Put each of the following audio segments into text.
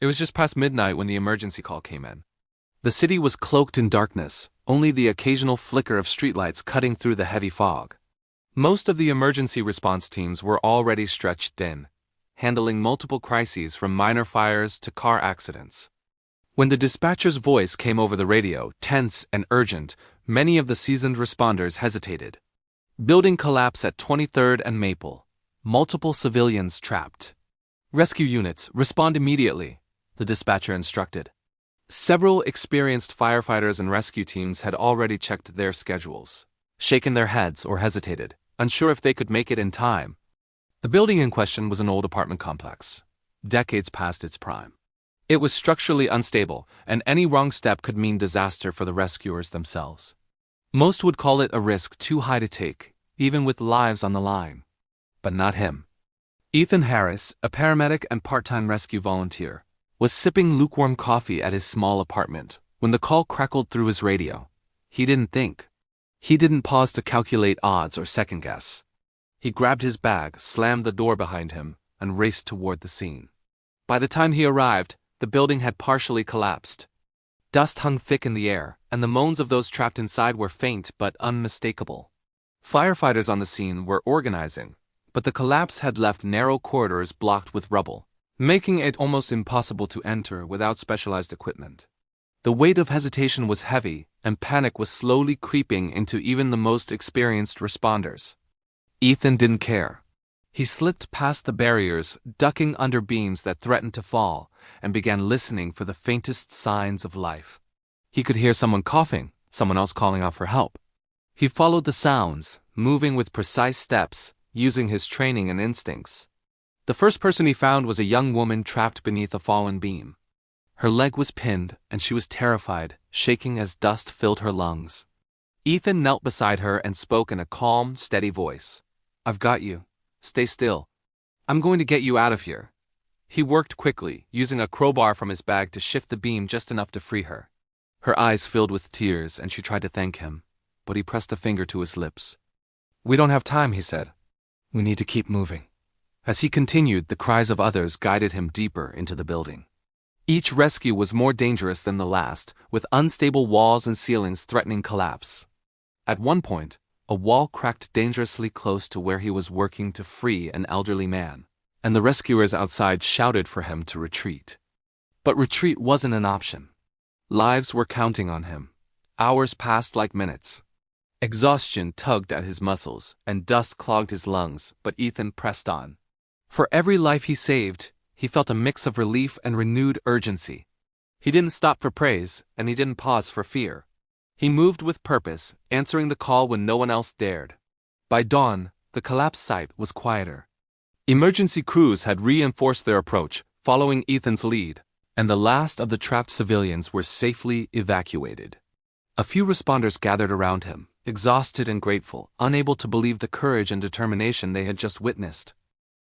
It was just past midnight when the emergency call came in. The city was cloaked in darkness, only the occasional flicker of streetlights cutting through the heavy fog. Most of the emergency response teams were already stretched thin, handling multiple crises from minor fires to car accidents. When the dispatcher's voice came over the radio, tense and urgent, many of the seasoned responders hesitated. Building collapse at 23rd and Maple. Multiple civilians trapped. Rescue units, respond immediately, the dispatcher instructed. Several experienced firefighters and rescue teams had already checked their schedules, shaken their heads or hesitated, unsure if they could make it in time. The building in question was an old apartment complex, decades past its prime. It was structurally unstable, and any wrong step could mean disaster for the rescuers themselves. Most would call it a risk too high to take, even with lives on the line. But not him. Ethan Harris, a paramedic and part-time rescue volunteer, was sipping lukewarm coffee at his small apartment when the call crackled through his radio. He didn't think. He didn't pause to calculate odds or second-guess. He grabbed his bag, slammed the door behind him, and raced toward the scene. By the time he arrived, the building had partially collapsed. Dust hung thick in the air, and the moans of those trapped inside were faint but unmistakable. Firefighters on the scene were organizing, but the collapse had left narrow corridors blocked with rubble, making it almost impossible to enter without specialized equipment. The weight of hesitation was heavy, and panic was slowly creeping into even the most experienced responders. Ethan didn't care. He slipped past the barriers, ducking under beams that threatened to fall, and began listening for the faintest signs of life. He could hear someone coughing, someone else calling out for help. He followed the sounds, moving with precise steps, using his training and instincts. The first person he found was a young woman trapped beneath a fallen beam. Her leg was pinned, and she was terrified, shaking as dust filled her lungs. Ethan knelt beside her and spoke in a calm, steady voice. "I've got you. Stay still. I'm going to get you out of here." He worked quickly, using a crowbar from his bag to shift the beam just enough to free her. Her eyes filled with tears, and she tried to thank him, but he pressed a finger to his lips. "We don't have time," he said. "We need to keep moving." As he continued, the cries of others guided him deeper into the building. Each rescue was more dangerous than the last, with unstable walls and ceilings threatening collapse. At one point, a wall cracked dangerously close to where he was working to free an elderly man, and the rescuers outside shouted for him to retreat. But retreat wasn't an option. Lives were counting on him. Hours passed like minutes. Exhaustion tugged at his muscles, and dust clogged his lungs, but Ethan pressed on. For every life he saved, he felt a mix of relief and renewed urgency. He didn't stop for praise, and he didn't pause for fear. He moved with purpose, answering the call when no one else dared. By dawn, the collapse site was quieter. Emergency crews had reinforced their approach, following Ethan's lead, and the last of the trapped civilians were safely evacuated. A few responders gathered around him, exhausted and grateful, unable to believe the courage and determination they had just witnessed.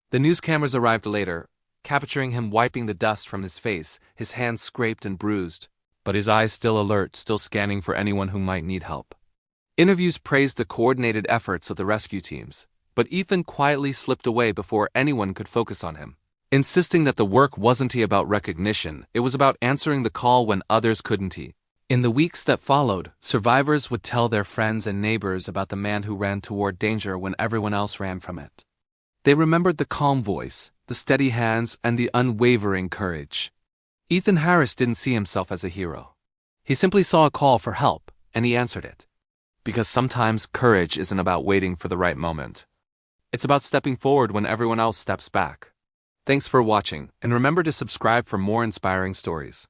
The news cameras arrived later, capturing him wiping the dust from his face, his hands scraped and bruised, but his eyes still alert, still scanning for anyone who might need help. Interviews praised the coordinated efforts of the rescue teams, but Ethan quietly slipped away before anyone could focus on him, insisting that the work wasn't about recognition, it was about answering the call when others couldn't. In the weeks that followed, survivors would tell their friends and neighbors about the man who ran toward danger when everyone else ran from it. They remembered the calm voice, the steady hands, and the unwavering courage. Ethan Harris didn't see himself as a hero. He simply saw a call for help, and he answered it. Because sometimes courage isn't about waiting for the right moment. It's about stepping forward when everyone else steps back. Thanks for watching, and remember to subscribe for more inspiring stories.